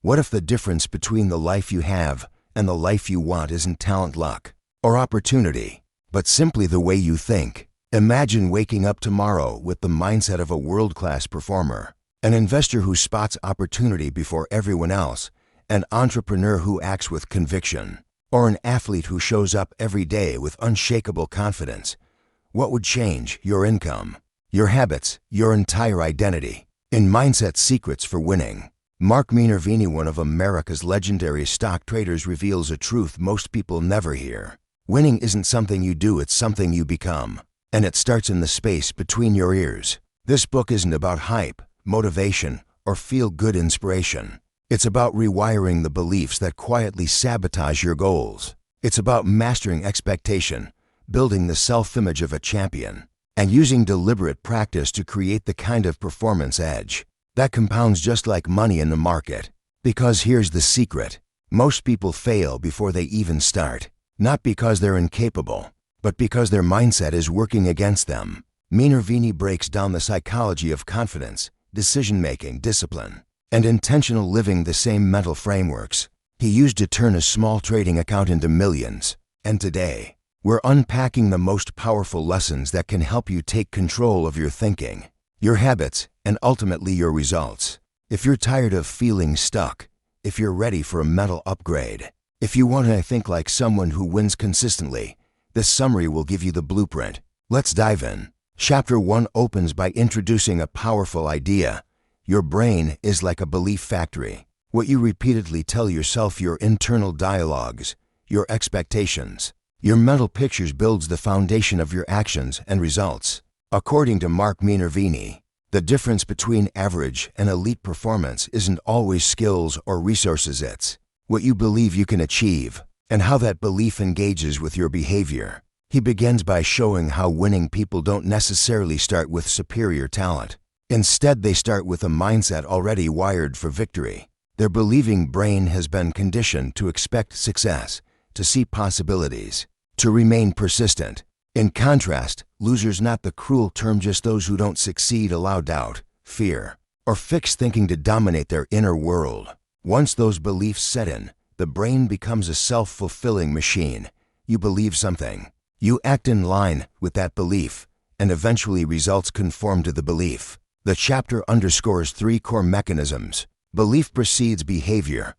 What if the difference between the life you have and the life you want isn't talent, luck, or opportunity, but simply the way you think? Imagine waking up tomorrow with the mindset of a world-class performer, an investor who spots opportunity before everyone else, an entrepreneur who acts with conviction, or an athlete who shows up every day with unshakable confidence. What would change? Your income, your habits, your entire identity. In Mindset Secrets for Winning, Mark Minervini, one of America's legendary stock traders, reveals a truth most people never hear. Winning isn't something you do, it's something you become. And it starts in the space between your ears. This book isn't about hype, motivation, or feel-good inspiration. It's about rewiring the beliefs that quietly sabotage your goals. It's about mastering expectation, building the self-image of a champion, and using deliberate practice to create the kind of performance edge that compounds just like money in the market. Because here's the secret: most people fail before they even start, not because they're incapable, but because their mindset is working against them. Minervini breaks down the psychology of confidence, decision-making, discipline, and intentional living, the same mental frameworks he used to turn a small trading account into millions. And today, we're unpacking the most powerful lessons that can help you take control of your thinking, your habits, and ultimately your results. If you're tired of feeling stuck, if you're ready for a mental upgrade, if you want to think like someone who wins consistently, this summary will give you the blueprint. Let's dive in. Chapter 1 opens by introducing a powerful idea. Your brain is like a belief factory. What you repeatedly tell yourself, your internal dialogues, your expectations, your mental pictures builds the foundation of your actions and results. According to Mark Minervini, the difference between average and elite performance isn't always skills or resources, it's what you believe you can achieve and how that belief engages with your behavior. He begins by showing how winning people don't necessarily start with superior talent. Instead, they start with a mindset already wired for victory. Their believing brain has been conditioned to expect success, to see possibilities, to remain persistent. In contrast, losers, not the cruel term, just those who don't succeed, allow doubt, fear, or fixed thinking to dominate their inner world. Once those beliefs set in, the brain becomes a self-fulfilling machine. You believe something, you act in line with that belief, and eventually results conform to the belief. The chapter underscores 3 core mechanisms. Belief precedes behavior.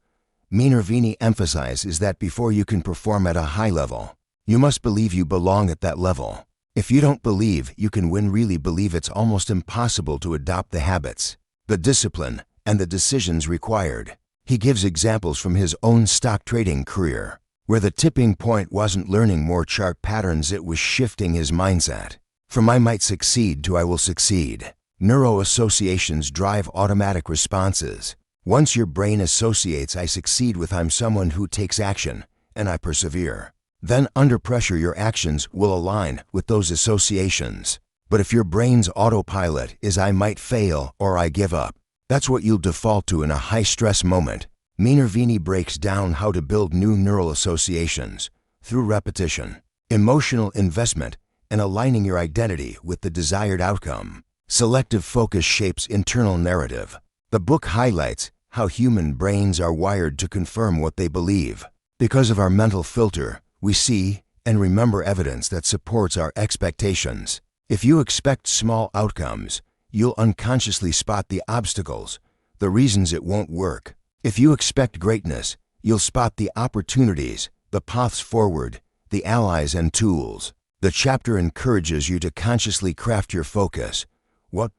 Minervini emphasizes that before you can perform at a high level, you must believe you belong at that level. If you don't believe you can win, really believe, it's almost impossible to adopt the habits, the discipline, and the decisions required. He gives examples from his own stock trading career, where the tipping point wasn't learning more chart patterns, it was shifting his mindset. From "I might succeed" to "I will succeed." Neuro-associations drive automatic responses. Once your brain associates "I succeed" with "I'm someone who takes action" and "I persevere," then under pressure your actions will align with those associations. But if your brain's autopilot is "I might fail" or "I give up," that's what you'll default to in a high-stress moment. Minervini breaks down how to build new neural associations through repetition, emotional investment, and aligning your identity with the desired outcome. Selective focus shapes internal narrative. The book highlights how human brains are wired to confirm what they believe. Because of our mental filter, we see and remember evidence that supports our expectations. If you expect small outcomes, you'll unconsciously spot the obstacles, the reasons it won't work. If you expect greatness, you'll spot the opportunities, the paths forward, the allies and tools. The chapter encourages you to consciously craft your focus. What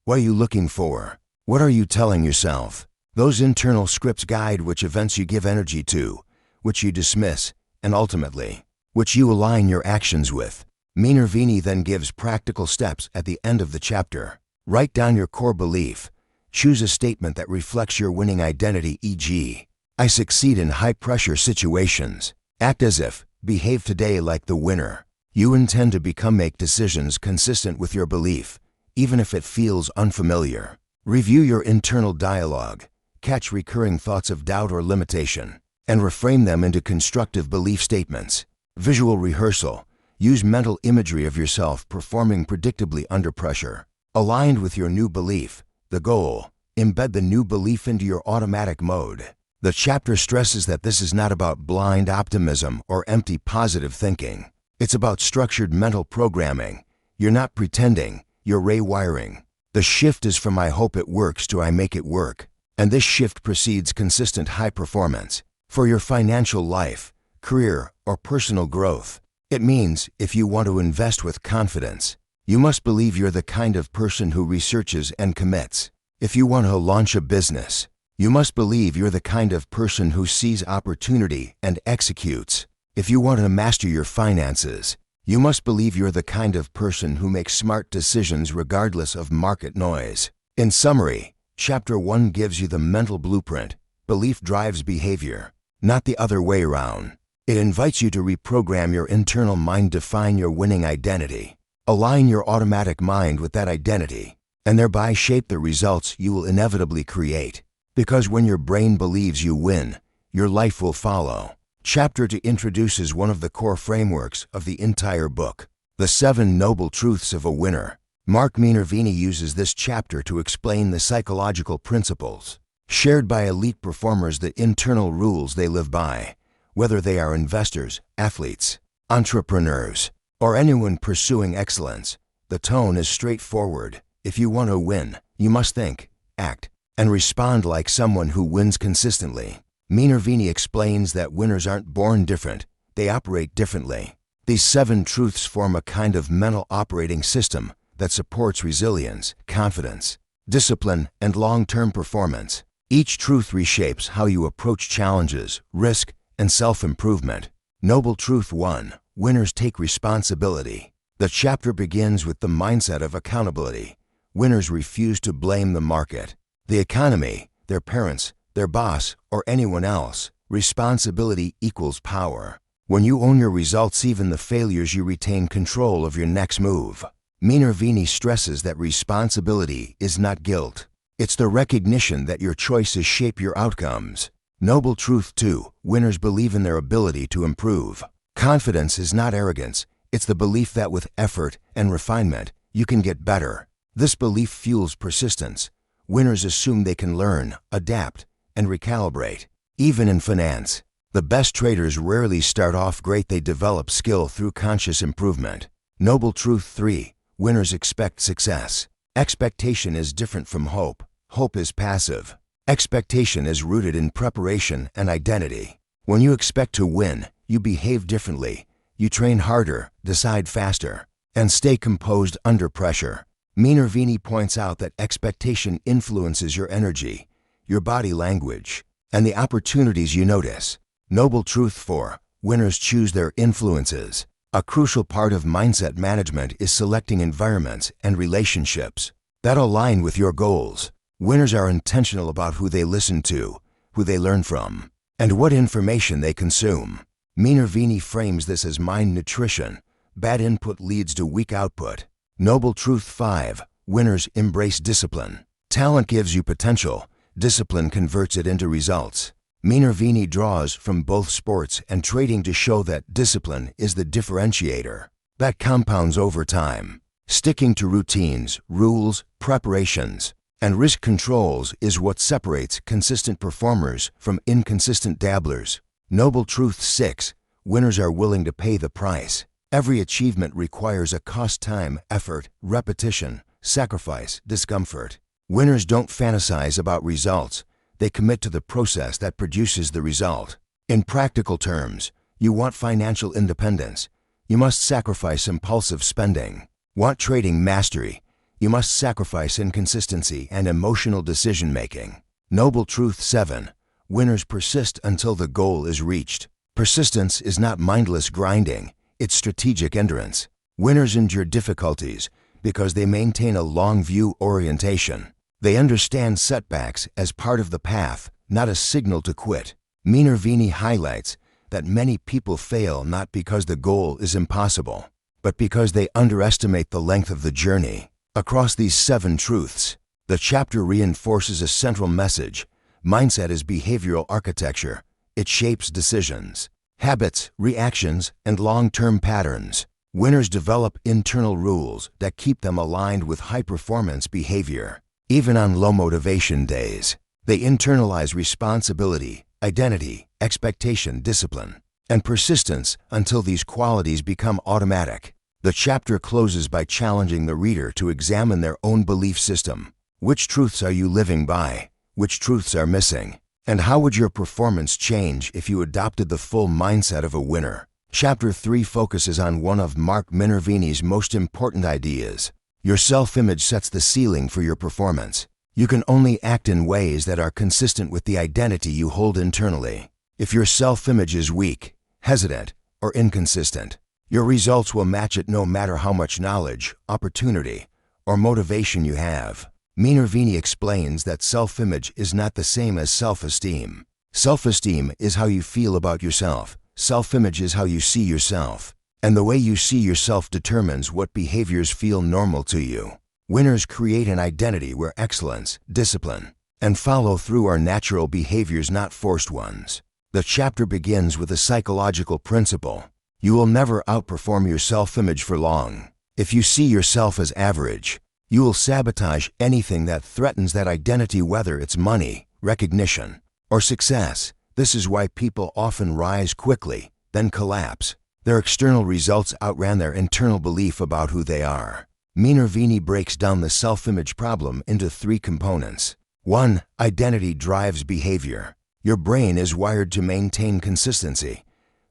are you looking for? What are you telling yourself? Those internal scripts guide which events you give energy to, which you dismiss, and ultimately, which you align your actions with. Minervini then gives practical steps at the end of the chapter. Write down your core belief. Choose a statement that reflects your winning identity, e.g., "I succeed in high-pressure situations." Act as if, behave today like the winner. You intend to make decisions consistent with your belief, even if it feels unfamiliar. Review your internal dialogue. Catch recurring thoughts of doubt or limitation, and reframe them into constructive belief statements. Visual rehearsal. Use mental imagery of yourself performing predictably under pressure, aligned with your new belief, the goal. embed the new belief into your automatic mode. The chapter stresses that this is not about blind optimism or empty positive thinking. It's about structured mental programming. You're not pretending, you're rewiring. The shift is from I hope it works to I make it work. And this shift precedes consistent high performance. For your financial life, career, or personal growth, it means if you want to invest with confidence, you must believe you're the kind of person who researches and commits. If you want to launch a business, you must believe you're the kind of person who sees opportunity and executes. If you want to master your finances, you must believe you're the kind of person who makes smart decisions regardless of market noise. In summary, Chapter 1 gives you the mental blueprint. Belief drives behavior, not the other way around. It invites you to reprogram your internal mind, define your winning identity, align your automatic mind with that identity, and thereby shape the results you will inevitably create. Because when your brain believes you win, your life will follow. Chapter 2 introduces one of the core frameworks of the entire book, the 7 Noble Truths of a Winner. Mark Minervini uses this chapter to explain the psychological principles shared by elite performers, the internal rules they live by, whether they are investors, athletes, entrepreneurs, or anyone pursuing excellence. The tone is straightforward. If you want to win, you must think, act, and respond like someone who wins consistently. Minervini explains that winners aren't born different, they operate differently. These 7 truths form a kind of mental operating system that supports resilience, confidence, discipline, and long-term performance. Each truth reshapes how you approach challenges, risk, and self-improvement. Noble Truth 1. Winners take responsibility. The chapter begins with the mindset of accountability. Winners refuse to blame the market, the economy, their parents, their boss, or anyone else. Responsibility equals power. When you own your results, even the failures, you retain control of your next move. Minervini stresses that responsibility is not guilt. It's the recognition that your choices shape your outcomes. Noble Truth 2. Winners believe in their ability to improve. Confidence is not arrogance. It's the belief that with effort and refinement, you can get better. This belief fuels persistence. Winners assume they can learn, adapt, and recalibrate. Even in finance, the best traders rarely start off great. They develop skill through conscious improvement. Noble Truth 3. Winners expect success. Expectation is different from hope. Hope is passive. Expectation is rooted in preparation and identity. When you expect to win, you behave differently. You train harder, decide faster, and stay composed under pressure. Minervini points out that expectation influences your energy, your body language, and the opportunities you notice. Noble Truth 4. Winners choose their influences. A crucial part of mindset management is selecting environments and relationships that align with your goals. Winners are intentional about who they listen to, who they learn from, and what information they consume. Minervini frames this as mind nutrition. Bad input leads to weak output. Noble Truth 5. Winners embrace discipline. Talent gives you potential. Discipline converts it into results. Minervini draws from both sports and trading to show that discipline is the differentiator that compounds over time. Sticking to routines, rules, preparations, and risk controls is what separates consistent performers from inconsistent dabblers. Noble Truth 6. Winners are willing to pay the price. Every achievement requires a cost: time, effort, repetition, sacrifice, discomfort. Winners don't fantasize about results. They commit to the process that produces the result. In practical terms, you want financial independence, you must sacrifice impulsive spending. Want trading mastery, you must sacrifice inconsistency and emotional decision-making. Noble Truth 7. Winners persist until the goal is reached. Persistence is not mindless grinding, it's strategic endurance. Winners endure difficulties because they maintain a long-view orientation. They understand setbacks as part of the path, not a signal to quit. Minervini highlights that many people fail not because the goal is impossible, but because they underestimate the length of the journey. Across these 7 truths, the chapter reinforces a central message. Mindset is behavioral architecture. It shapes decisions, habits, reactions, and long-term patterns. Winners develop internal rules that keep them aligned with high-performance behavior. Even on low motivation days, they internalize responsibility, identity, expectation, discipline, and persistence until these qualities become automatic. The chapter closes by challenging the reader to examine their own belief system. Which truths are you living by? Which truths are missing? And how would your performance change if you adopted the full mindset of a winner? Chapter 3 focuses on one of Mark Minervini's most important ideas. Your self-image sets the ceiling for your performance. You can only act in ways that are consistent with the identity you hold internally. If your self-image is weak, hesitant, or inconsistent, your results will match it no matter how much knowledge, opportunity, or motivation you have. Minervini explains that self-image is not the same as self-esteem. Self-esteem is how you feel about yourself. Self-image is how you see yourself. And the way you see yourself determines what behaviors feel normal to you. Winners create an identity where excellence, discipline, and follow-through are natural behaviors, not forced ones. The chapter begins with a psychological principle. You will never outperform your self-image for long. If you see yourself as average, you will sabotage anything that threatens that identity, whether it's money, recognition, or success. This is why people often rise quickly, then collapse. Their external results outran their internal belief about who they are. Minervini breaks down the self-image problem into 3 components. 1. Identity drives behavior. Your brain is wired to maintain consistency.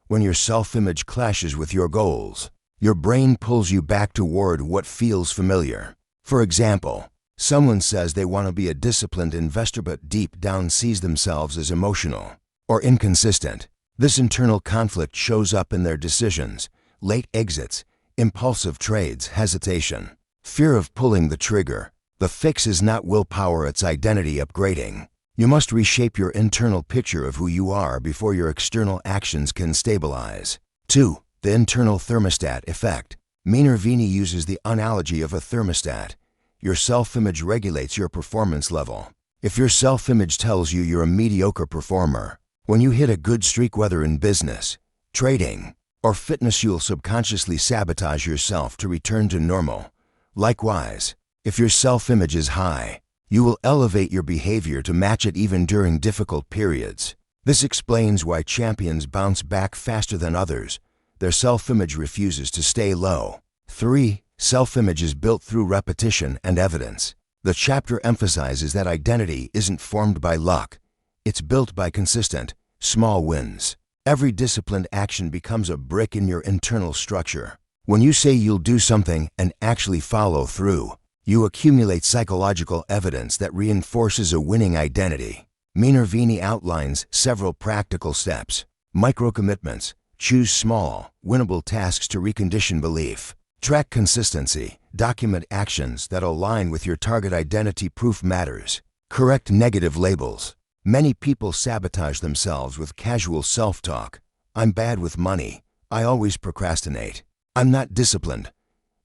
When your self-image clashes with your goals, your brain pulls you back toward what feels familiar. For example, someone says they want to be a disciplined investor but deep down sees themselves as emotional or inconsistent. This internal conflict shows up in their decisions, late exits, impulsive trades, hesitation, fear of pulling the trigger. The fix is not willpower, it's identity upgrading. You must reshape your internal picture of who you are before your external actions can stabilize. 2. The internal thermostat effect. Minervini uses the analogy of a thermostat. Your self-image regulates your performance level. If your self-image tells you you're a mediocre performer, when you hit a good streak, whether in business, trading, or fitness, you'll subconsciously sabotage yourself to return to normal. Likewise, if your self-image is high, you will elevate your behavior to match it even during difficult periods. This explains why champions bounce back faster than others. Their self-image refuses to stay low. 3. Self-image is built through repetition and evidence. The chapter emphasizes that identity isn't formed by luck. It's built by consistent, small wins. Every disciplined action becomes a brick in your internal structure. When you say you'll do something and actually follow through, you accumulate psychological evidence that reinforces a winning identity. Minervini outlines several practical steps. Micro-commitments. Choose small, winnable tasks to recondition belief. Track consistency. Document actions that align with your target identity. Proof matters. Correct negative labels. Many people sabotage themselves with casual self-talk. I'm bad with money. I always procrastinate. I'm not disciplined.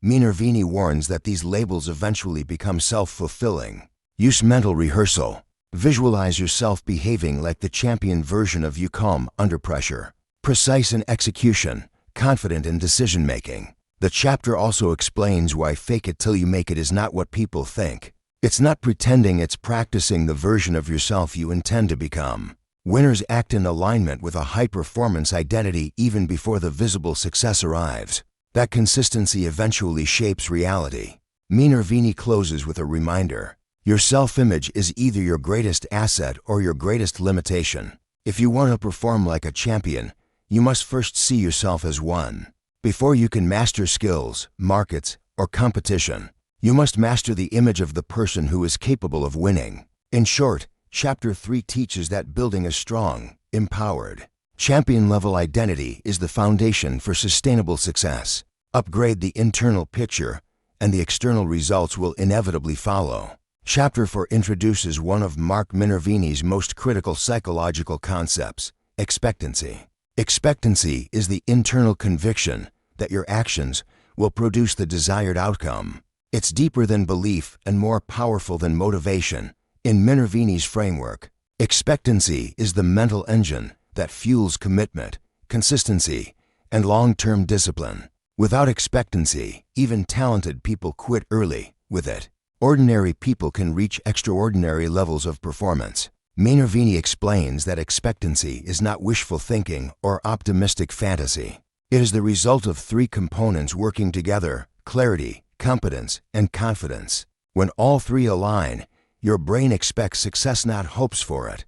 Minervini warns that these labels eventually become self-fulfilling. Use mental rehearsal. Visualize yourself behaving like the champion version of you, calm under pressure, precise in execution, confident in decision-making. The chapter also explains why fake it till you make it is not what people think. It's not pretending, it's practicing the version of yourself you intend to become. Winners act in alignment with a high-performance identity even before the visible success arrives. That consistency eventually shapes reality. Minervini closes with a reminder. Your self-image is either your greatest asset or your greatest limitation. If you want to perform like a champion, you must first see yourself as one. Before you can master skills, markets, or competition, you must master the image of the person who is capable of winning. In short, Chapter 3 teaches that building a strong, empowered, champion-level identity is the foundation for sustainable success. Upgrade the internal picture, and the external results will inevitably follow. Chapter 4 introduces one of Mark Minervini's most critical psychological concepts, expectancy. Expectancy is the internal conviction that your actions will produce the desired outcome. It's deeper than belief and more powerful than motivation. In Minervini's framework, expectancy is the mental engine that fuels commitment, consistency, and long-term discipline. Without expectancy, even talented people quit early. With it, ordinary people can reach extraordinary levels of performance. Minervini explains that expectancy is not wishful thinking or optimistic fantasy. It is the result of three components working together: clarity, competence, and confidence. When all three align, your brain expects success, not hopes for it.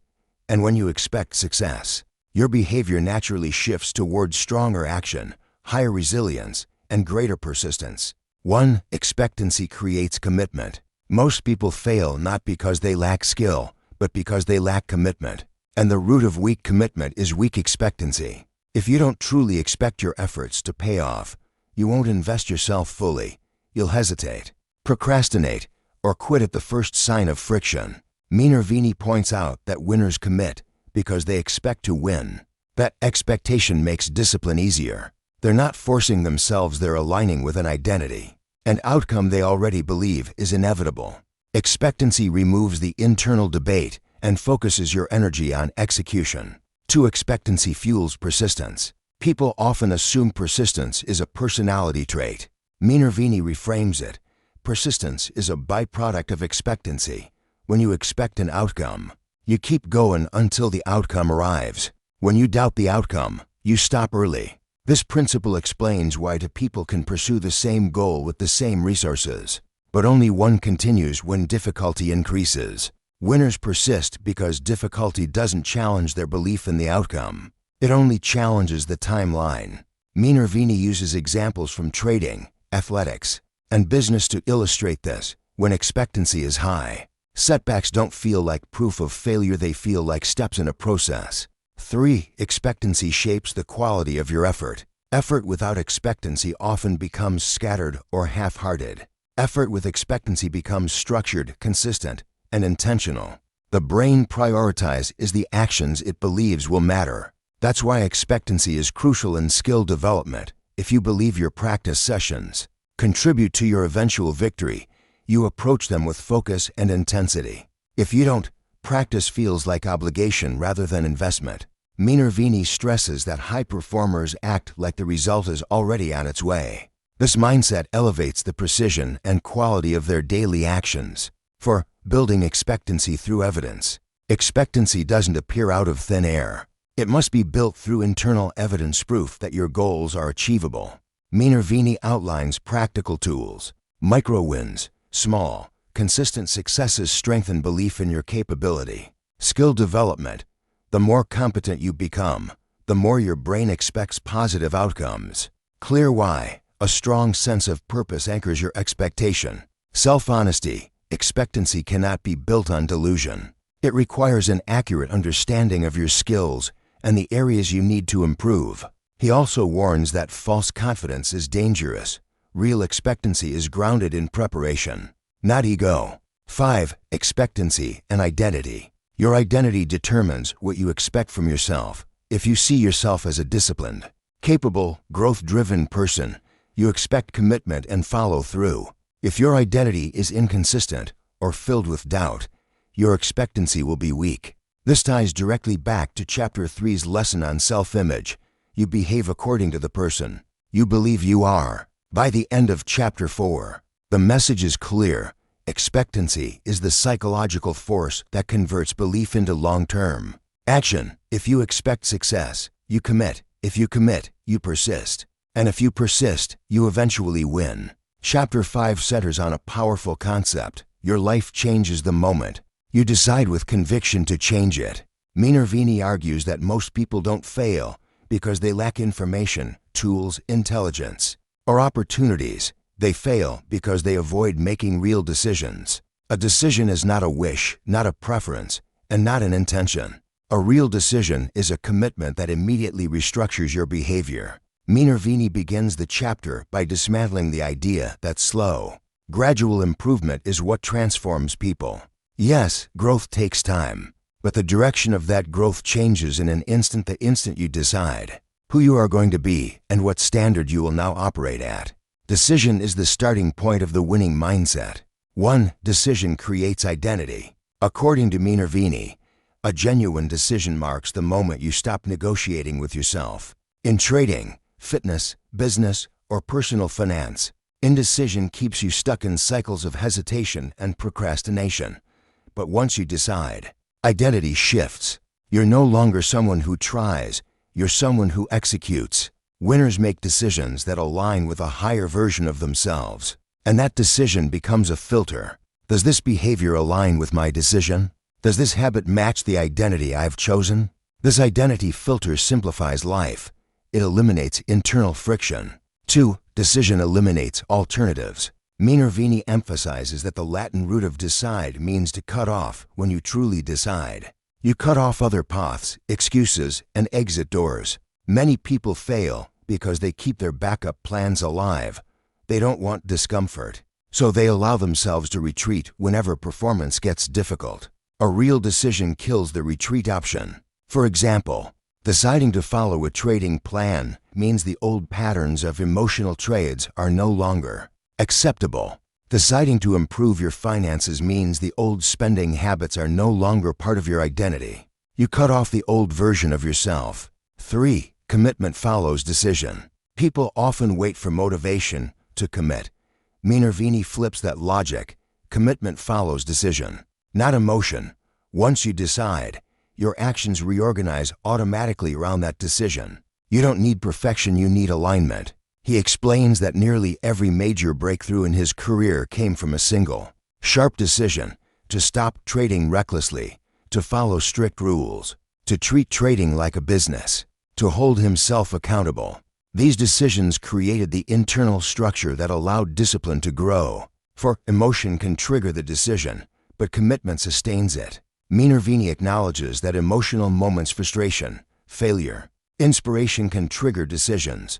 And when you expect success, your behavior naturally shifts towards stronger action, higher resilience, and greater persistence. 1. Expectancy creates commitment. Most people fail not because they lack skill, but because they lack commitment. And the root of weak commitment is weak expectancy. If you don't truly expect your efforts to pay off, you won't invest yourself fully. You'll hesitate, procrastinate, or quit at the first sign of friction. Minervini points out that winners commit because they expect to win. That expectation makes discipline easier. They're not forcing themselves, they're aligning with an identity, an outcome they already believe is inevitable. Expectancy removes the internal debate and focuses your energy on execution. 2. Expectancy fuels persistence. People often assume persistence is a personality trait. Minervini reframes it. Persistence is a byproduct of expectancy. When you expect an outcome, you keep going until the outcome arrives. When you doubt the outcome, you stop early. This principle explains why two people can pursue the same goal with the same resources, but only one continues when difficulty increases. Winners persist because difficulty doesn't challenge their belief in the outcome. It only challenges the timeline. Minervini uses examples from trading, athletics, and business to illustrate this. When expectancy is high, setbacks don't feel like proof of failure, they feel like steps in a process. 3. Expectancy shapes the quality of your effort. Effort without expectancy often becomes scattered or half-hearted. Effort with expectancy becomes structured, consistent, and intentional. The brain prioritizes the actions it believes will matter. That's why expectancy is crucial in skill development. If you believe your practice sessions contribute to your eventual victory, you approach them with focus and intensity. If you don't, practice feels like obligation rather than investment. Minervini stresses that high performers act like the result is already on its way. This mindset elevates the precision and quality of their daily actions. For building expectancy through evidence. Expectancy doesn't appear out of thin air. It must be built through internal evidence, proof that your goals are achievable. Minervini outlines practical tools. Micro wins, small, consistent successes strengthen belief in your capability. Skill development. The more competent you become, the more your brain expects positive outcomes. Clear why. A strong sense of purpose anchors your expectation. Self-honesty. Expectancy cannot be built on delusion. It requires an accurate understanding of your skills and the areas you need to improve. He also warns that false confidence is dangerous. Real expectancy is grounded in preparation, not ego. 5. Expectancy and identity. Your identity determines what you expect from yourself. If you see yourself as a disciplined, capable, growth-driven person, you expect commitment and follow through. If your identity is inconsistent or filled with doubt, your expectancy will be weak. This ties directly back to Chapter 3's lesson on self-image. You behave according to the person you believe you are. By the end of Chapter 4, the message is clear. Expectancy is the psychological force that converts belief into long-term action. If you expect success, you commit. If you commit, you persist. And if you persist, you eventually win. Chapter 5 centers on a powerful concept. Your life changes the moment you decide with conviction to change it. Minervini argues that most people don't fail because they lack information, tools, intelligence, or opportunities. They fail because they avoid making real decisions. A decision is not a wish, not a preference, and not an intention. A real decision is a commitment that immediately restructures your behavior. Minervini begins the chapter by dismantling the idea that slow, gradual improvement is what transforms people. Yes, growth takes time, but the direction of that growth changes in an instant, the instant you decide who you are going to be and what standard you will now operate at. Decision is the starting point of the winning mindset. 1. Decision creates identity. According to Minervini, a genuine decision marks the moment you stop negotiating with yourself. In trading, fitness, business, or personal finance, Indecision keeps you stuck in cycles of hesitation and procrastination. But once you decide, identity shifts. You're no longer someone who tries, you're someone who executes. Winners make decisions that align with a higher version of themselves, and that decision becomes a filter. Does this behavior align with my decision? Does this habit match the identity I've chosen? This identity filter simplifies life. It eliminates internal friction. 2. Decision eliminates alternatives. Minervini emphasizes that the Latin root of decide means to cut off. When you truly decide, you cut off other paths, excuses, and exit doors. Many people fail because they keep their backup plans alive. They don't want discomfort, so they allow themselves to retreat whenever performance gets difficult. A real decision kills the retreat option. For example, deciding to follow a trading plan means the old patterns of emotional trades are no longer acceptable. Deciding to improve your finances means the old spending habits are no longer part of your identity. You cut off the old version of yourself. 3. Commitment follows decision. People often wait for motivation to commit. Minervini flips that logic. Commitment follows decision, not emotion. Once you decide, your actions reorganize automatically around that decision. You don't need perfection, you need alignment. He explains that nearly every major breakthrough in his career came from a single, sharp decision: to stop trading recklessly, to follow strict rules, to treat trading like a business, to hold himself accountable. These decisions created the internal structure that allowed discipline to grow. For emotion can trigger the decision, but commitment sustains it. Minervini acknowledges that emotional moments, frustration, failure, inspiration can trigger decisions,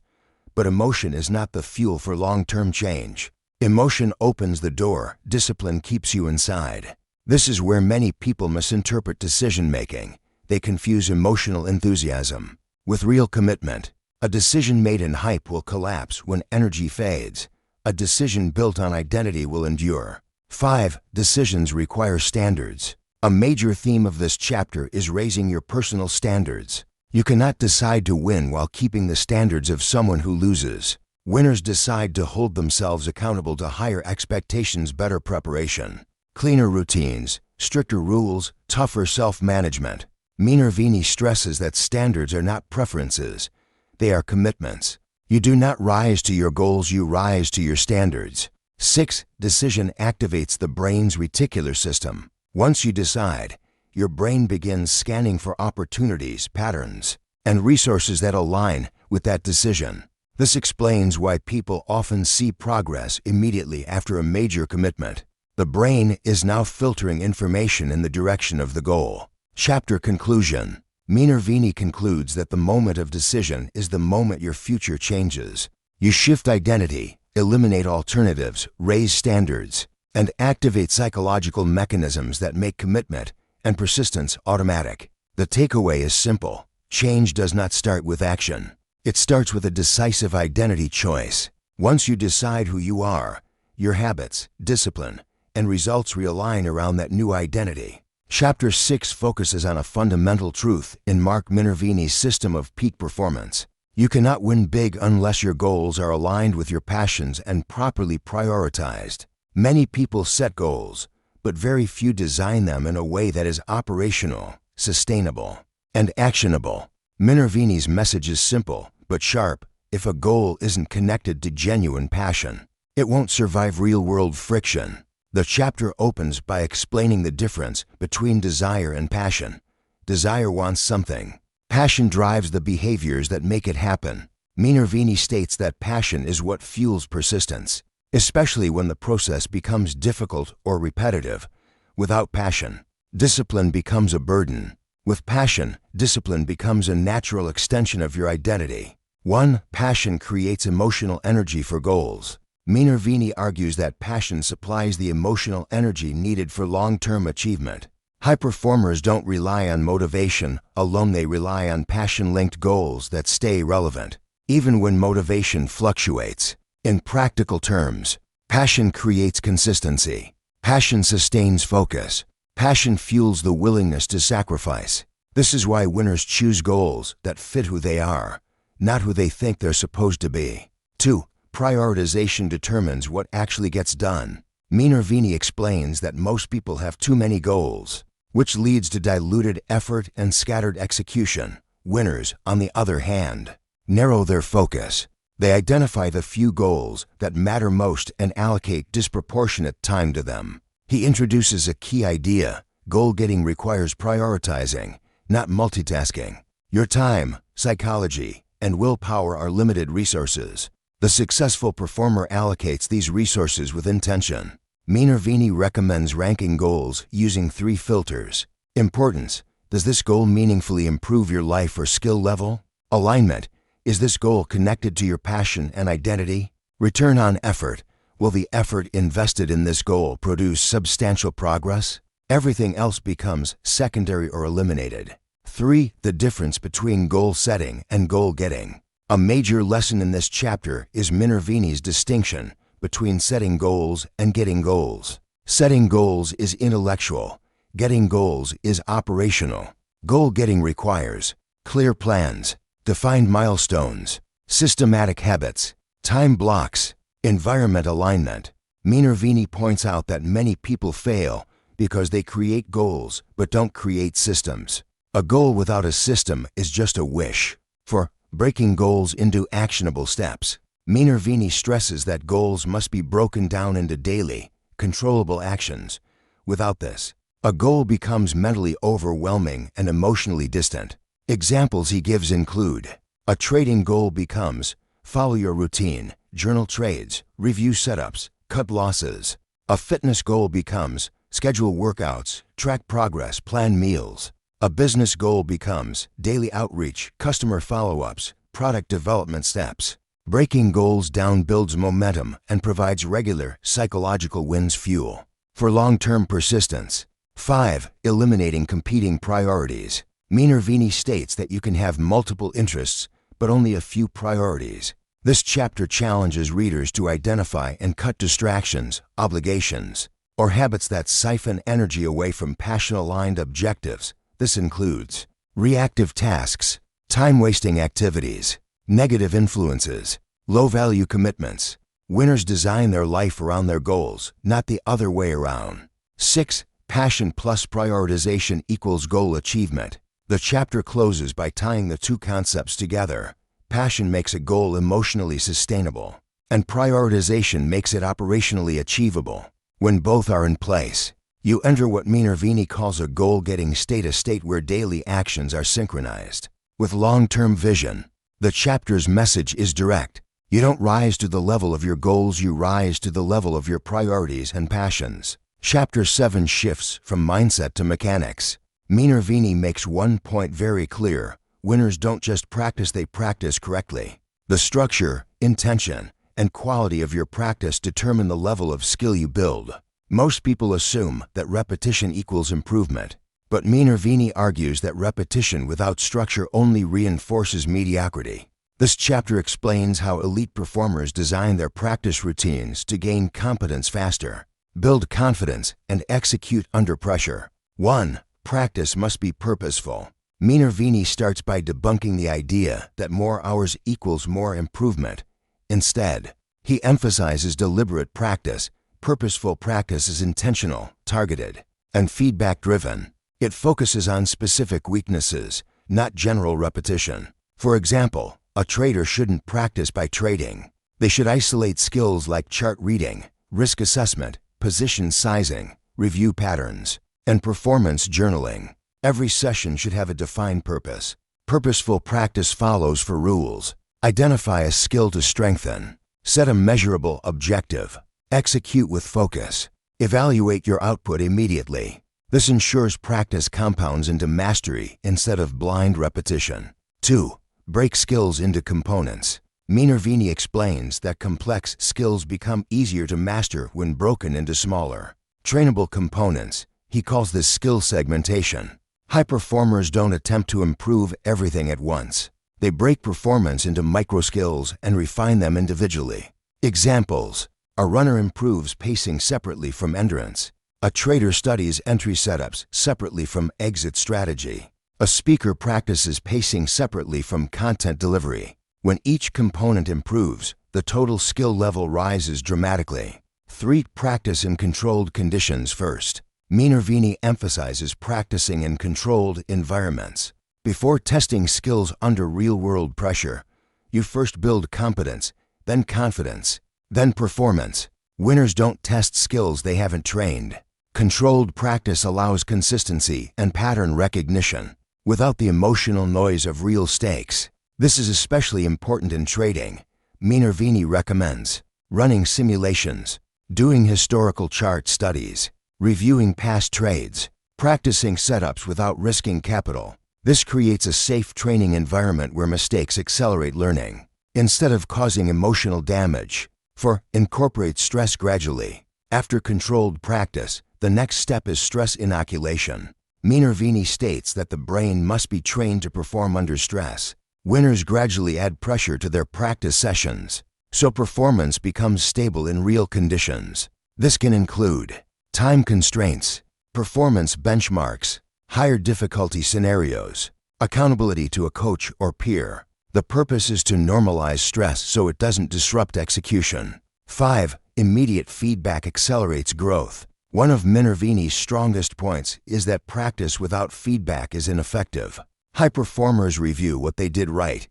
but emotion is not the fuel for long-term change. Emotion opens the door, discipline keeps you inside. This is where many people misinterpret decision-making. They confuse emotional enthusiasm with real commitment. A decision made in hype will collapse when energy fades. A decision built on identity will endure. 5. Decisions require standards. A major theme of this chapter is raising your personal standards. You cannot decide to win while keeping the standards of someone who loses. Winners decide to hold themselves accountable to higher expectations, better preparation, cleaner routines, stricter rules, tougher self-management. Minervini stresses that standards are not preferences, they are commitments. You do not rise to your goals, you rise to your standards. 6. Decision activates the brain's reticular system. Once you decide, your brain begins scanning for opportunities, patterns, and resources that align with that decision. This explains why people often see progress immediately after a major commitment. The brain is now filtering information in the direction of the goal. Chapter conclusion. Minervini concludes that the moment of decision is the moment your future changes. You shift identity, eliminate alternatives, raise standards, and activate psychological mechanisms that make commitment and persistence automatic. The takeaway is simple. Change does not start with action. It starts with a decisive identity choice. Once you decide who you are, your habits, discipline, and results realign around that new identity. Chapter 6 focuses on a fundamental truth in Mark Minervini's system of peak performance. You cannot win big unless your goals are aligned with your passions and properly prioritized. Many people set goals, but very few design them in a way that is operational, sustainable, and actionable. Minervini's message is simple but sharp. If a goal isn't connected to genuine passion, it won't survive real-world friction. The chapter opens by explaining the difference between desire and passion. Desire wants something. Passion drives the behaviors that make it happen. Minervini states that passion is what fuels persistence, especially when the process becomes difficult or repetitive. Without passion, discipline becomes a burden. With passion, discipline becomes a natural extension of your identity. 1. Passion creates emotional energy for goals. Minervini argues that passion supplies the emotional energy needed for long-term achievement. High performers don't rely on motivation alone, they rely on passion-linked goals that stay relevant, even when motivation fluctuates. In practical terms, passion creates consistency. Passion sustains focus. Passion fuels the willingness to sacrifice. This is why winners choose goals that fit who they are, not who they think they're supposed to be. 2. prioritization determines what actually gets done. Minervini explains that most people have too many goals, which leads to diluted effort and scattered execution. Winners, on the other hand, narrow their focus. They identify the few goals that matter most and allocate disproportionate time to them. He introduces a key idea: goal-getting requires prioritizing, not multitasking. Your time, psychology, and willpower are limited resources. The successful performer allocates these resources with intention. Minervini recommends ranking goals using 3 filters. Importance: does this goal meaningfully improve your life or skill level? Alignment: is this goal connected to your passion and identity? Return on effort: will the effort invested in this goal produce substantial progress? Everything else becomes secondary or eliminated. 3. The difference between goal setting and goal getting. A major lesson in this chapter is Minervini's distinction between setting goals and getting goals. Setting goals is intellectual. Getting goals is operational. Goal getting requires clear plans, defined milestones, systematic habits, time blocks, environment alignment. Minervini points out that many people fail because they create goals but don't create systems. A goal without a system is just a wish. For breaking goals into actionable steps, Minervini stresses that goals must be broken down into daily, controllable actions. Without this, a goal becomes mentally overwhelming and emotionally distant. Examples he gives include: a trading goal becomes follow your routine, journal trades, review setups, cut losses. A fitness goal becomes schedule workouts, track progress, plan meals. A business goal becomes daily outreach, customer follow-ups, product development steps. Breaking goals down builds momentum and provides regular psychological wins fuel for long-term persistence. 5. Eliminating competing priorities. Minervini states that you can have multiple interests, but only a few priorities. This chapter challenges readers to identify and cut distractions, obligations, or habits that siphon energy away from passion-aligned objectives. This includes reactive tasks, time-wasting activities, negative influences, low-value commitments. Winners design their life around their goals, not the other way around. 6. Passion plus prioritization equals goal achievement. The chapter closes by tying the two concepts together. Passion makes a goal emotionally sustainable, and prioritization makes it operationally achievable. When both are in place, you enter what Minervini calls a goal-getting state, a state where daily actions are synchronized with long-term vision. The chapter's message is direct. You don't rise to the level of your goals, you rise to the level of your priorities and passions. Chapter 7 shifts from mindset to mechanics. Minervini makes one point very clear: winners don't just practice, they practice correctly. The structure, intention, and quality of your practice determine the level of skill you build. Most people assume that repetition equals improvement, but Minervini argues that repetition without structure only reinforces mediocrity. This chapter explains how elite performers design their practice routines to gain competence faster, build confidence, and execute under pressure. 1. Practice must be purposeful. Minervini starts by debunking the idea that more hours equals more improvement. Instead, he emphasizes deliberate practice. Purposeful practice is intentional, targeted, and feedback-driven. It focuses on specific weaknesses, not general repetition. For example, a trader shouldn't practice by trading. They should isolate skills like chart reading, risk assessment, position sizing, review patterns, and performance journaling. Every session should have a defined purpose. Purposeful practice follows for rules. Identify a skill to strengthen. Set a measurable objective. Execute with focus. Evaluate your output immediately. This ensures practice compounds into mastery instead of blind repetition. 2. Break skills into components. Minervini explains that complex skills become easier to master when broken into smaller, trainable components. He calls this skill segmentation. High performers don't attempt to improve everything at once. They break performance into micro skills and refine them individually. Examples: a runner improves pacing separately from endurance. A trader studies entry setups separately from exit strategy. A speaker practices pacing separately from content delivery. When each component improves, the total skill level rises dramatically. 3. Practice in controlled conditions first. Minervini emphasizes practicing in controlled environments. Before testing skills under real-world pressure, you first build competence, then confidence, then performance. Winners don't test skills they haven't trained. Controlled practice allows consistency and pattern recognition without the emotional noise of real stakes. This is especially important in trading. Minervini recommends running simulations, doing historical chart studies, reviewing past trades, practicing setups without risking capital. This creates a safe training environment where mistakes accelerate learning instead of causing emotional damage. 4. Incorporate stress gradually. After controlled practice, the next step is stress inoculation. Minervini states that the brain must be trained to perform under stress. Winners gradually add pressure to their practice sessions, so performance becomes stable in real conditions. This can include time constraints, performance benchmarks, higher difficulty scenarios, accountability to a coach or peer. The purpose is to normalize stress so it doesn't disrupt execution. 5. Immediate feedback accelerates growth. One of Minervini's strongest points is that practice without feedback is ineffective. High performers review what they did right,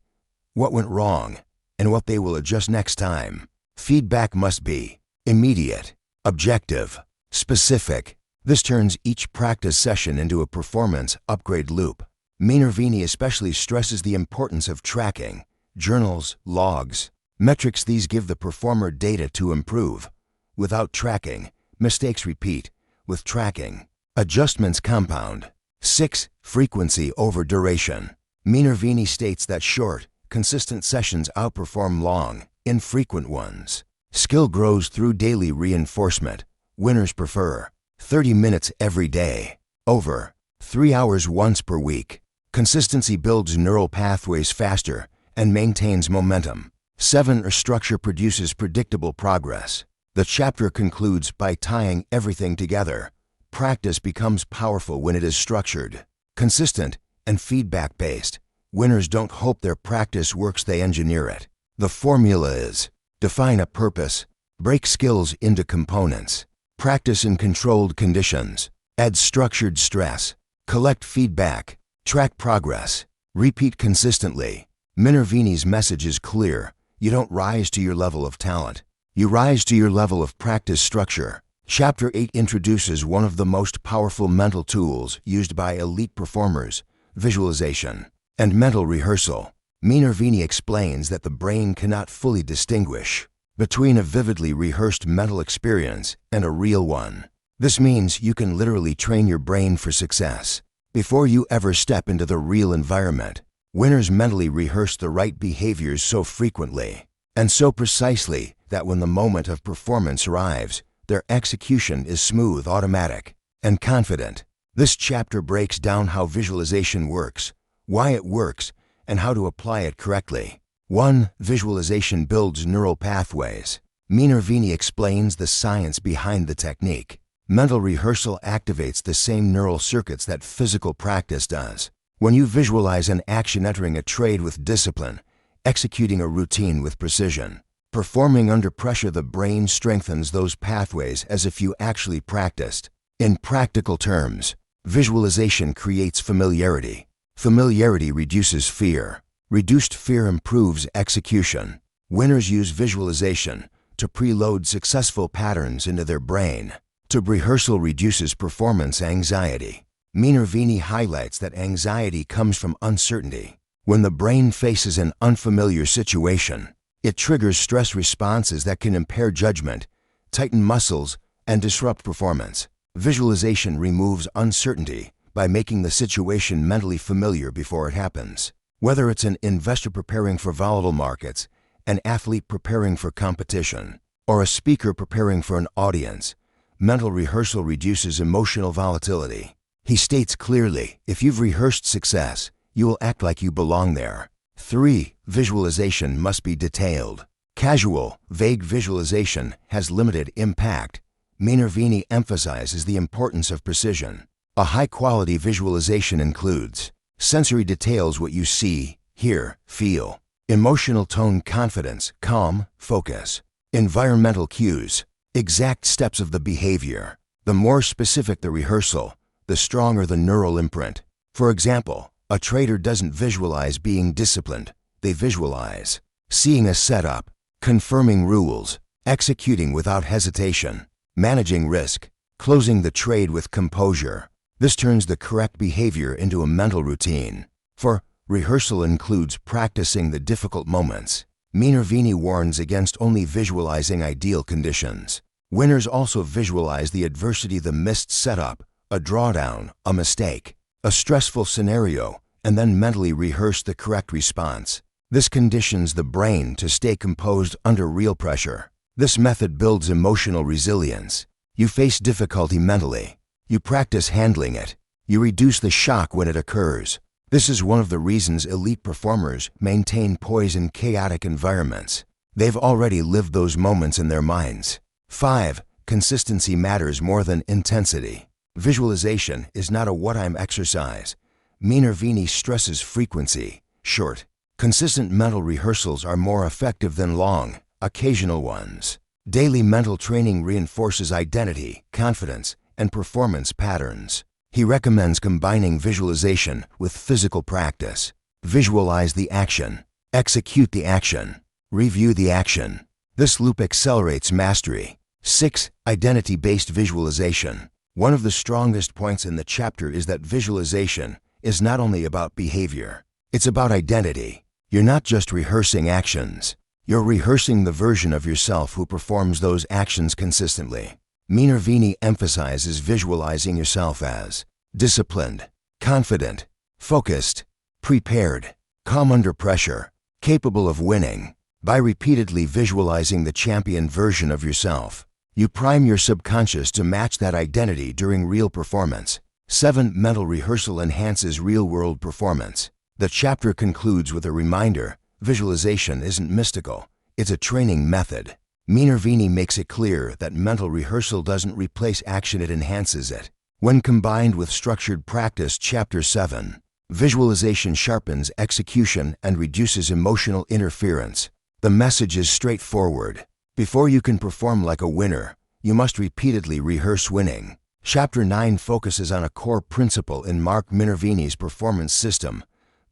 what went wrong, and what they will adjust next time. Feedback must be immediate, objective, specific. This turns each practice session into a performance upgrade loop. Minervini especially stresses the importance of tracking, journals, logs, metrics. These give the performer data to improve. Without tracking, mistakes repeat. With tracking, adjustments compound. 6. Frequency over duration. Minervini states that short, consistent sessions outperform long, infrequent ones. Skill grows through daily reinforcement. Winners prefer 30 minutes every day over 3 hours once per week. Consistency builds neural pathways faster and maintains momentum. 7. Structure produces predictable progress. The chapter concludes by tying everything together. Practice becomes powerful when it is structured, consistent, and feedback-based. Winners don't hope their practice works, they engineer it. The formula is: define a purpose, break skills into components, practice in controlled conditions, add structured stress, collect feedback, track progress, repeat consistently. Minervini's message is clear. You don't rise to your level of talent. You rise to your level of practice structure. Chapter 8 introduces one of the most powerful mental tools used by elite performers: visualization and mental rehearsal. Minervini explains that the brain cannot fully distinguish between a vividly rehearsed mental experience and a real one. This means you can literally train your brain for success before you ever step into the real environment. Winners mentally rehearse the right behaviors so frequently and so precisely that when the moment of performance arrives, their execution is smooth, automatic, and confident. This chapter breaks down how visualization works, why it works, and how to apply it correctly. 1. Visualization builds neural pathways. Minervini explains the science behind the technique. Mental rehearsal activates the same neural circuits that physical practice does. When you visualize an action, entering a trade with discipline, executing a routine with precision, performing under pressure, the brain strengthens those pathways as if you actually practiced. In practical terms, visualization creates familiarity. Familiarity reduces fear. Reduced fear improves execution. Winners use visualization to preload successful patterns into their brain. Rehearsal reduces performance anxiety. Minervini highlights that anxiety comes from uncertainty. When the brain faces an unfamiliar situation, it triggers stress responses that can impair judgment, tighten muscles, and disrupt performance. Visualization removes uncertainty by making the situation mentally familiar before it happens. Whether it's an investor preparing for volatile markets, an athlete preparing for competition, or a speaker preparing for an audience, mental rehearsal reduces emotional volatility. He states clearly, if you've rehearsed success, you will act like you belong there. 3. Visualization must be detailed. Casual, vague visualization has limited impact. Minervini emphasizes the importance of precision. A high-quality visualization includes sensory details: what you see, hear, feel. Emotional tone, confidence, calm, focus. Environmental cues, exact steps of the behavior. The more specific the rehearsal, the stronger the neural imprint. For example, a trader doesn't visualize being disciplined. They visualize seeing a setup, confirming rules, executing without hesitation, managing risk, closing the trade with composure. This turns the correct behavior into a mental routine. For rehearsal includes practicing the difficult moments. Minervini warns against only visualizing ideal conditions. Winners also visualize the adversity, the missed setup, a drawdown, a mistake, a stressful scenario, and then mentally rehearse the correct response. This conditions the brain to stay composed under real pressure. This method builds emotional resilience. You face difficulty mentally. You practice handling it. You reduce the shock when it occurs. This is one of the reasons elite performers maintain poise in chaotic environments. They've already lived those moments in their minds. 5. Consistency matters more than intensity. Visualization is not a what-I'm exercise. Minervini stresses frequency. Short, consistent mental rehearsals are more effective than long, occasional ones. Daily mental training reinforces identity, confidence, and performance patterns. He recommends combining visualization with physical practice. Visualize the action, execute the action, review the action. This loop accelerates mastery. 6. Identity-based visualization. One of the strongest points in the chapter is that visualization is not only about behavior, it's about identity. You're not just rehearsing actions. You're rehearsing the version of yourself who performs those actions consistently. Minervini emphasizes visualizing yourself as disciplined, confident, focused, prepared, calm under pressure, capable of winning. By repeatedly visualizing the champion version of yourself, you prime your subconscious to match that identity during real performance. 7. Mental rehearsal enhances real-world performance. The chapter concludes with a reminder: visualization isn't mystical, it's a training method. Minervini makes it clear that mental rehearsal doesn't replace action, it enhances it. When combined with structured practice, Chapter 7, visualization sharpens execution and reduces emotional interference. The message is straightforward. Before you can perform like a winner, you must repeatedly rehearse winning. Chapter 9 focuses on a core principle in Mark Minervini's performance system.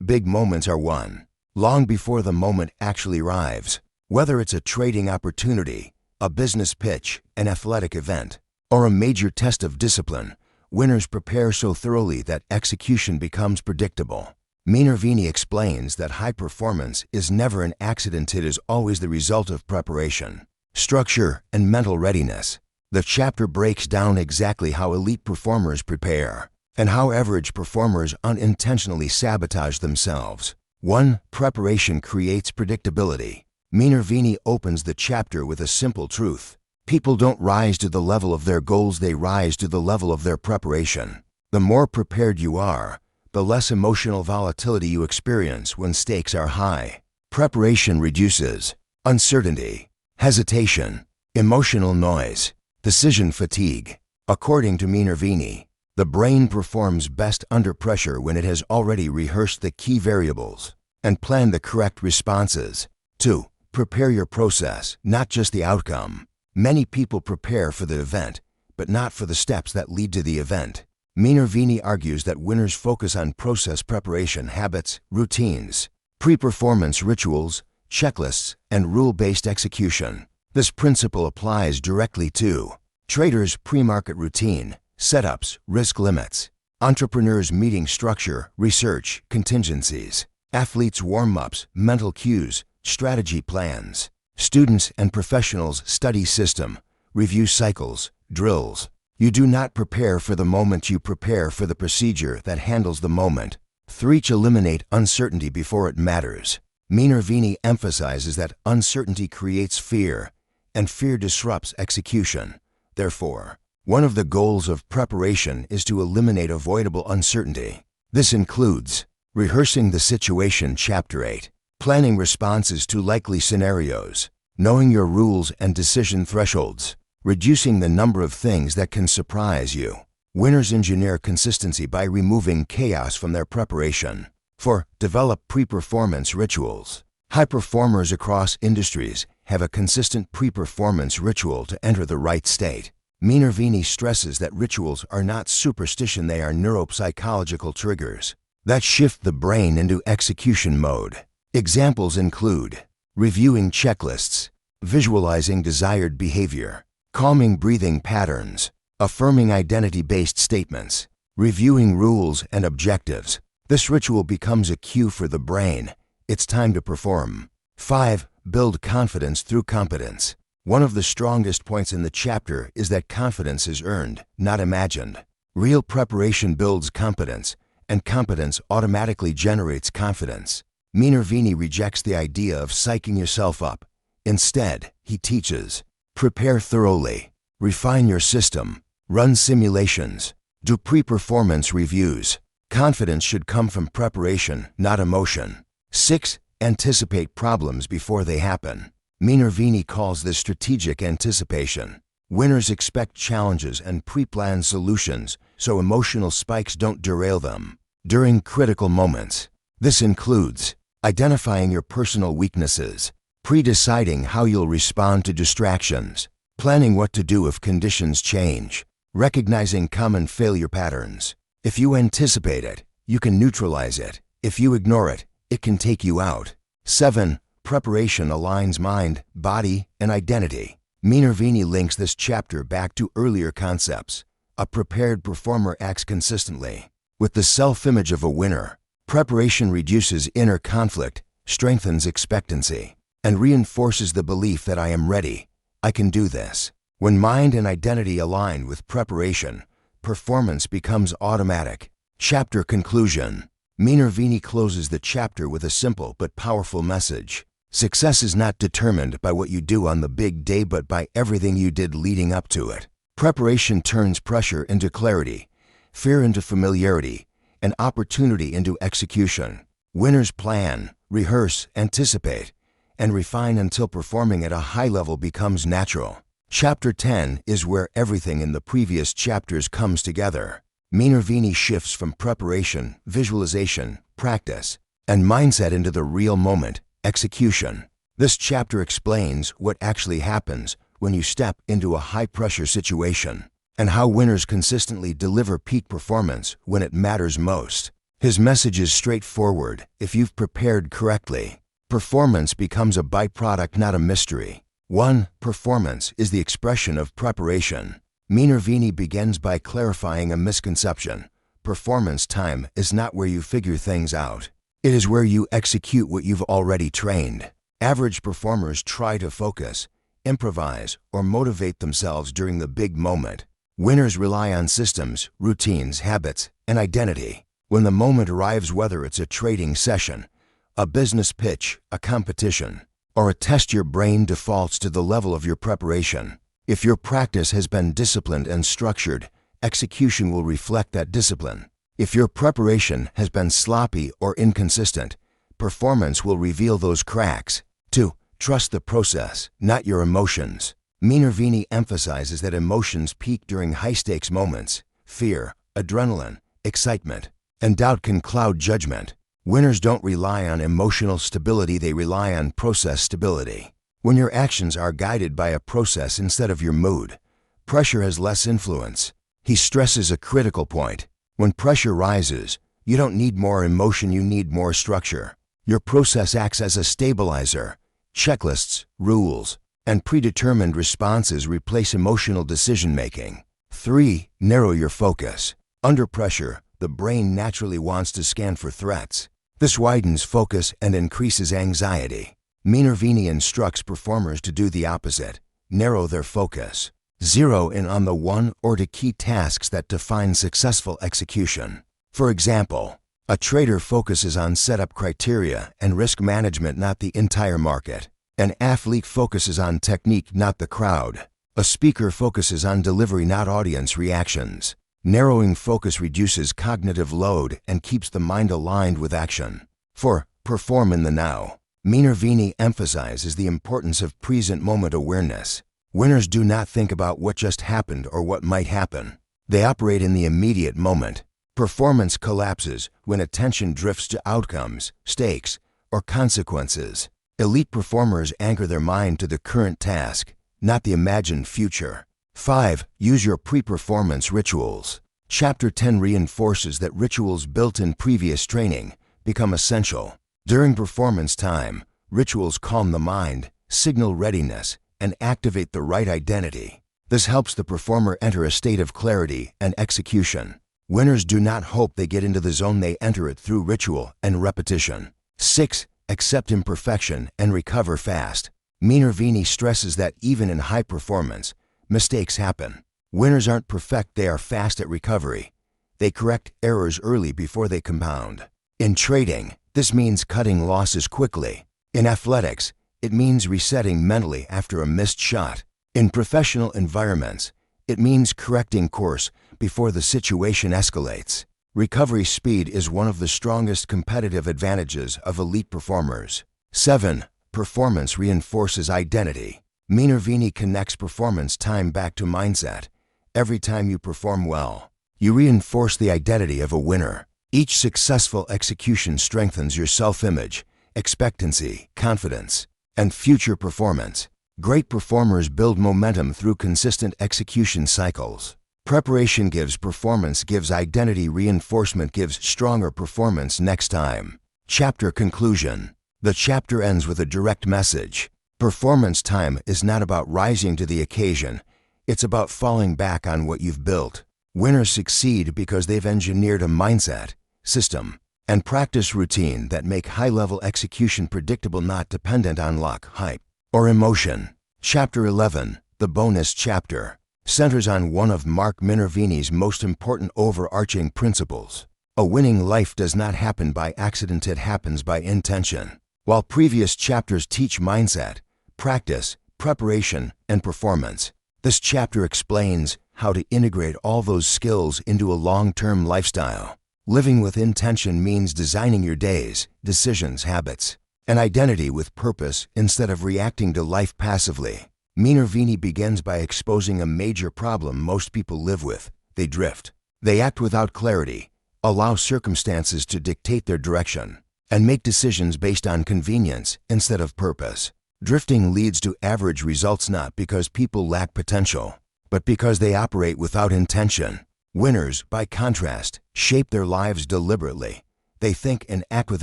Big moments are won long before the moment actually arrives. Whether it's a trading opportunity, a business pitch, an athletic event, or a major test of discipline, winners prepare so thoroughly that execution becomes predictable. Minervini explains that high performance is never an accident, it is always the result of preparation, structure, and mental readiness. The chapter breaks down exactly how elite performers prepare and how average performers unintentionally sabotage themselves. 1. Preparation creates predictability. Minervini opens the chapter with a simple truth. People don't rise to the level of their goals, they rise to the level of their preparation. The more prepared you are, the less emotional volatility you experience when stakes are high. Preparation reduces uncertainty, hesitation, emotional noise, decision fatigue. According to Minervini, the brain performs best under pressure when it has already rehearsed the key variables and planned the correct responses. 2. Prepare your process, not just the outcome. Many people prepare for the event, but not for the steps that lead to the event. Minervini argues that winners focus on process preparation, habits, routines, pre-performance rituals, checklists, and rule-based execution. This principle applies directly to traders' pre-market routine, setups, risk limits, entrepreneurs' meeting structure, research, contingencies, athletes' warm-ups, mental cues, strategy plans, students and professionals' study system, review cycles, drills. You do not prepare for the moment, you prepare for the procedure that handles the moment. 3. Eliminate uncertainty before it matters. Minervini emphasizes that uncertainty creates fear, and fear disrupts execution. Therefore, one of the goals of preparation is to eliminate avoidable uncertainty. This includes rehearsing the situation, Chapter 8, planning responses to likely scenarios, knowing your rules and decision thresholds, reducing the number of things that can surprise you. Winners engineer consistency by removing chaos from their preparation. 4. Develop pre-performance rituals. High performers across industries have a consistent pre-performance ritual to enter the right state. Minervini stresses that rituals are not superstition, they are neuropsychological triggers that shift the brain into execution mode. Examples include reviewing checklists, visualizing desired behavior, calming breathing patterns, affirming identity-based statements, reviewing rules and objectives. This ritual becomes a cue for the brain. It's time to perform. 5. Build confidence through competence. One of the strongest points in the chapter is that confidence is earned, not imagined. Real preparation builds competence, and competence automatically generates confidence. Minervini rejects the idea of psyching yourself up. Instead, he teaches, prepare thoroughly, refine your system, run simulations, do pre-performance reviews. Confidence should come from preparation, not emotion. 6. Anticipate problems before they happen. Minervini calls this strategic anticipation. Winners expect challenges and pre-plan solutions so emotional spikes don't derail them during critical moments. This includes identifying your personal weaknesses, pre-deciding how you'll respond to distractions, planning what to do if conditions change, recognizing common failure patterns. If you anticipate it, you can neutralize it. If you ignore it, it can take you out. 7. Preparation aligns mind, body, and identity. Minervini links this chapter back to earlier concepts. A prepared performer acts consistently with the self-image of a winner. Preparation reduces inner conflict, strengthens expectancy, and reinforces the belief that I am ready. I can do this. When mind and identity align with preparation, performance becomes automatic. Chapter conclusion. Minervini closes the chapter with a simple but powerful message. Success is not determined by what you do on the big day but by everything you did leading up to it. Preparation turns pressure into clarity, fear into familiarity, and opportunity into execution. Winners plan, rehearse, anticipate, and refine until performing at a high level becomes natural. Chapter 10 is where everything in the previous chapters comes together. Minervini shifts from preparation, visualization, practice, and mindset into the real moment, execution. This chapter explains what actually happens when you step into a high-pressure situation and how winners consistently deliver peak performance when it matters most. His message is straightforward. If you've prepared correctly, performance becomes a byproduct, not a mystery. 1. Performance is the expression of preparation. Minervini begins by clarifying a misconception. Performance time is not where you figure things out. It is where you execute what you've already trained. Average performers try to focus, improvise, or motivate themselves during the big moment. Winners rely on systems, routines, habits, and identity. When the moment arrives, whether it's a trading session, a business pitch, a competition, or a test, your brain defaults to the level of your preparation. If your practice has been disciplined and structured, execution will reflect that discipline. If your preparation has been sloppy or inconsistent, performance will reveal those cracks. 2. Trust the process, not your emotions. Minervini emphasizes that emotions peak during high-stakes moments. Fear, adrenaline, excitement, and doubt can cloud judgment. Winners don't rely on emotional stability, they rely on process stability. When your actions are guided by a process instead of your mood, pressure has less influence. He stresses a critical point. When pressure rises, you don't need more emotion, you need more structure. Your process acts as a stabilizer. Checklists, rules, and predetermined responses replace emotional decision-making. 3. Narrow your focus. Under pressure, the brain naturally wants to scan for threats. This widens focus and increases anxiety. Minervini instructs performers to do the opposite. Narrow their focus. Zero in on the one or two key tasks that define successful execution. For example, a trader focuses on setup criteria and risk management, not the entire market. An athlete focuses on technique, not the crowd. A speaker focuses on delivery, not audience reactions. Narrowing focus reduces cognitive load and keeps the mind aligned with action. 4. Perform in the now. Minervini emphasizes the importance of present moment awareness. Winners do not think about what just happened or what might happen. They operate in the immediate moment. Performance collapses when attention drifts to outcomes, stakes, or consequences. Elite performers anchor their mind to the current task, not the imagined future. 5. Use your pre-performance rituals. Chapter 10 reinforces that rituals built in previous training become essential. During performance time, rituals calm the mind, signal readiness, and activate the right identity. This helps the performer enter a state of clarity and execution. Winners do not hope they get into the zone, they enter it through ritual and repetition. 6. Accept imperfection and recover fast. Minervini stresses that even in high performance, mistakes happen. Winners aren't perfect, they are fast at recovery. They correct errors early before they compound. In trading, this means cutting losses quickly. In athletics, it means resetting mentally after a missed shot. In professional environments, it means correcting course before the situation escalates. Recovery speed is one of the strongest competitive advantages of elite performers. 7. Performance reinforces identity. Minervini connects performance time back to mindset. Every time you perform well, you reinforce the identity of a winner. Each successful execution strengthens your self-image, expectancy, confidence, and future performance. Great performers build momentum through consistent execution cycles. Preparation gives performance, gives identity, reinforcement gives stronger performance next time. Chapter conclusion. The chapter ends with a direct message. Performance time is not about rising to the occasion. It's about falling back on what you've built. Winners succeed because they've engineered a mindset, system, and practice routine that make high-level execution predictable, not dependent on luck, hype, or emotion. Chapter 11, the bonus chapter, centers on one of Mark Minervini's most important overarching principles. A winning life does not happen by accident, it happens by intention. While previous chapters teach mindset, practice, preparation, and performance, this chapter explains how to integrate all those skills into a long-term lifestyle. Living with intention means designing your days, decisions, habits, and identity with purpose instead of reacting to life passively. Minervini begins by exposing a major problem most people live with. They drift. They act without clarity, allow circumstances to dictate their direction, and make decisions based on convenience instead of purpose. Drifting leads to average results not because people lack potential, but because they operate without intention. Winners, by contrast, shape their lives deliberately. They think and act with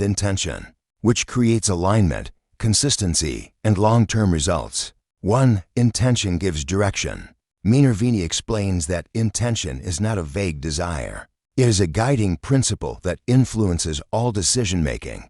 intention, which creates alignment, consistency, and long-term results. 1. Intention gives direction. Minervini explains that intention is not a vague desire. It is a guiding principle that influences all decision-making.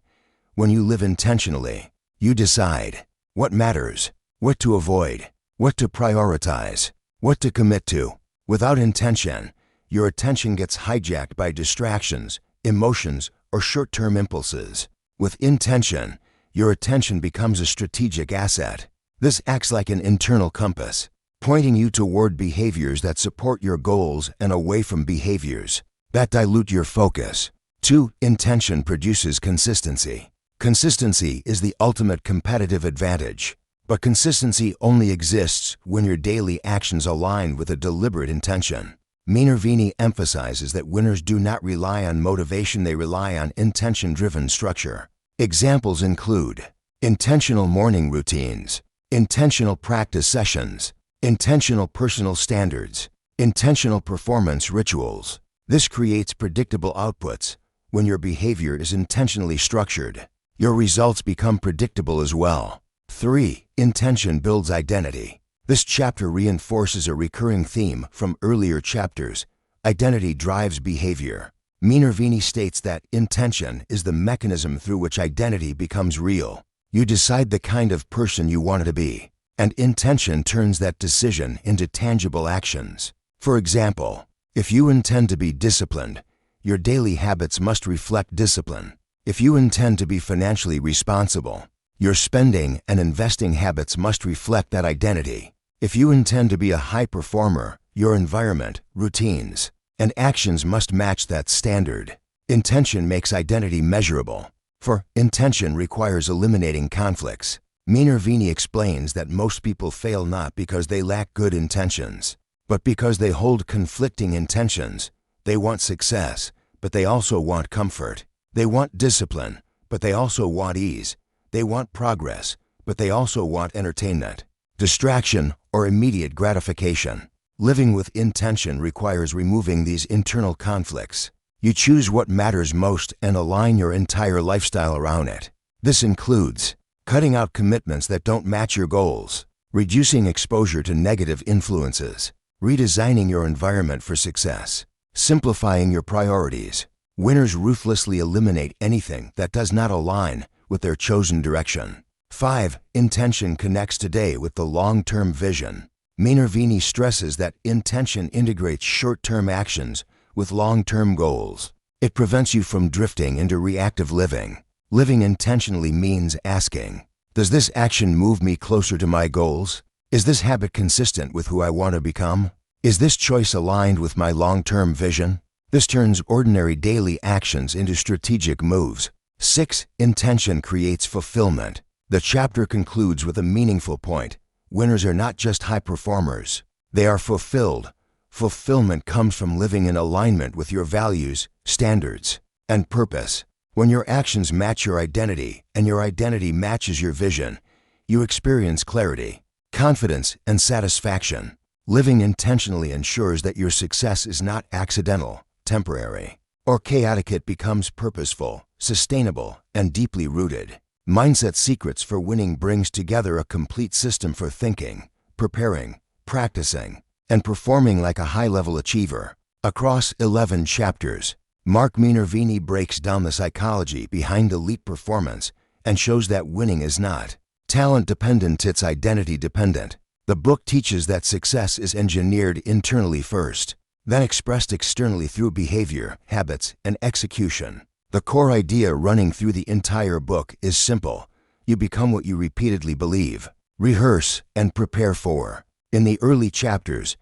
When you live intentionally, you decide what matters, what to avoid, what to prioritize, what to commit to. Without intention, your attention gets hijacked by distractions, emotions, or short-term impulses. With intention, your attention becomes a strategic asset. This acts like an internal compass, pointing you toward behaviors that support your goals and away from behaviors that dilute your focus. 2. Intention produces consistency. Consistency is the ultimate competitive advantage, but consistency only exists when your daily actions align with a deliberate intention. Minervini emphasizes that winners do not rely on motivation, they rely on intention-driven structure. Examples include intentional morning routines, intentional practice sessions, intentional personal standards, intentional performance rituals. This creates predictable outputs. When your behavior is intentionally structured, your results become predictable as well. 3. Intention builds identity. This chapter reinforces a recurring theme from earlier chapters. Identity drives behavior. Minervini states that intention is the mechanism through which identity becomes real. You decide the kind of person you want to be, and intention turns that decision into tangible actions. For example, if you intend to be disciplined, your daily habits must reflect discipline. If you intend to be financially responsible, your spending and investing habits must reflect that identity. If you intend to be a high performer, your environment, routines, and actions must match that standard. Intention makes identity measurable, for intention requires eliminating conflicts. Minervini explains that most people fail not because they lack good intentions, but because they hold conflicting intentions. They want success, but they also want comfort. They want discipline, but they also want ease. They want progress, but they also want entertainment, distraction, or immediate gratification. Living with intention requires removing these internal conflicts. You choose what matters most and align your entire lifestyle around it. This includes cutting out commitments that don't match your goals, reducing exposure to negative influences, redesigning your environment for success, simplifying your priorities. Winners ruthlessly eliminate anything that does not align with their chosen direction. 5. Intention connects today with the long-term vision. Minervini stresses that intention integrates short-term actions with long-term goals. It prevents you from drifting into reactive living. Living intentionally means asking, does this action move me closer to my goals? Is this habit consistent with who I want to become? Is this choice aligned with my long-term vision? This turns ordinary daily actions into strategic moves. 6. Intention creates fulfillment. The chapter concludes with a meaningful point. Winners are not just high performers. They are fulfilled. Fulfillment comes from living in alignment with your values, standards, and purpose. When your actions match your identity and your identity matches your vision, you experience clarity, confidence, and satisfaction. Living intentionally ensures that your success is not accidental, temporary, or chaotic. It becomes purposeful, sustainable, and deeply rooted. Mindset Secrets for Winning brings together a complete system for thinking, preparing, practicing, and performing like a high-level achiever. Across 11 chapters, Mark Minervini breaks down the psychology behind elite performance and shows that winning is not talent-dependent, it's identity-dependent. The book teaches that success is engineered internally first, then expressed externally through behavior, habits, and execution. The core idea running through the entire book is simple. You become what you repeatedly believe, rehearse, and prepare for. In the early chapters,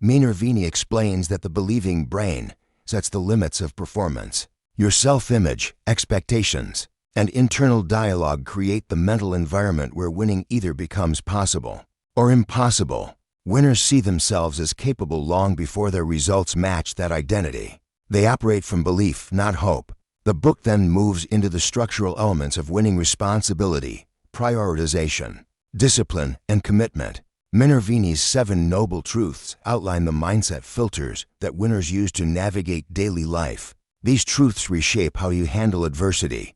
Minervini explains that the believing brain sets the limits of performance. Your self-image, expectations, and internal dialogue create the mental environment where winning either becomes possible or impossible. Winners see themselves as capable long before their results match that identity. They operate from belief, not hope. The book then moves into the structural elements of winning: responsibility, prioritization, discipline, and commitment. Minervini's 7 noble truths outline the mindset filters that winners use to navigate daily life. These truths reshape how you handle adversity,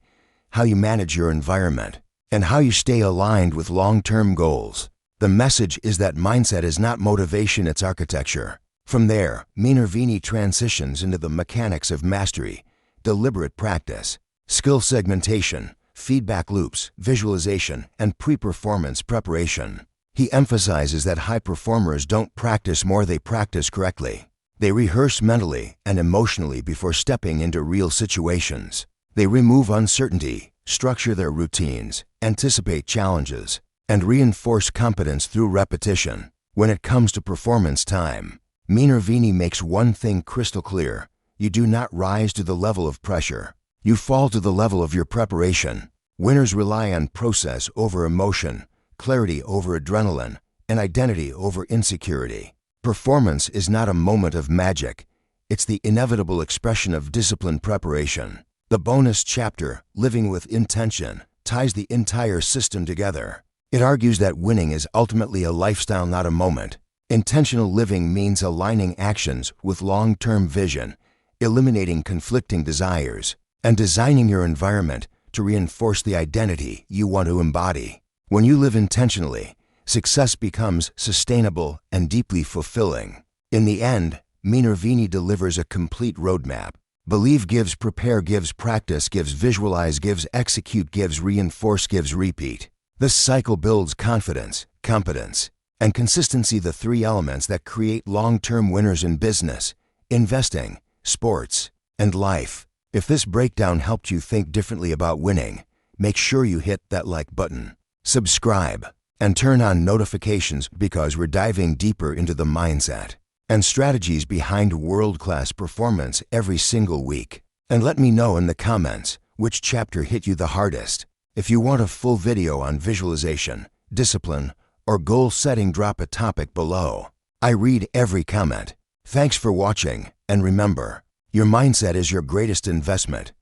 how you manage your environment, and how you stay aligned with long-term goals. The message is that mindset is not motivation, it's architecture. From there, Minervini transitions into the mechanics of mastery: deliberate practice, skill segmentation, feedback loops, visualization, and pre-performance preparation. He emphasizes that high performers don't practice more, they practice correctly. They rehearse mentally and emotionally before stepping into real situations. They remove uncertainty, structure their routines, anticipate challenges, and reinforce competence through repetition. When it comes to performance time, Minervini makes one thing crystal clear: you do not rise to the level of pressure. You fall to the level of your preparation. Winners rely on process over emotion, clarity over adrenaline, and identity over insecurity. Performance is not a moment of magic. It's the inevitable expression of disciplined preparation. The bonus chapter, Living with Intention, ties the entire system together. It argues that winning is ultimately a lifestyle, not a moment. Intentional living means aligning actions with long-term vision, eliminating conflicting desires, and designing your environment to reinforce the identity you want to embody. When you live intentionally, success becomes sustainable and deeply fulfilling. In the end, Minervini delivers a complete roadmap. Believe gives prepare, gives practice, gives visualize, gives execute, gives reinforce, gives repeat. This cycle builds confidence, competence, and consistency, the 3 elements that create long-term winners in business, investing, sports, and life. If this breakdown helped you think differently about winning, make sure you hit that like button, subscribe, and turn on notifications, because we're diving deeper into the mindset and strategies behind world-class performance every single week. And let me know in the comments which chapter hit you the hardest. If you want a full video on visualization, discipline, or goal setting, drop a topic below. I read every comment. Thanks for watching, and remember, your mindset is your greatest investment.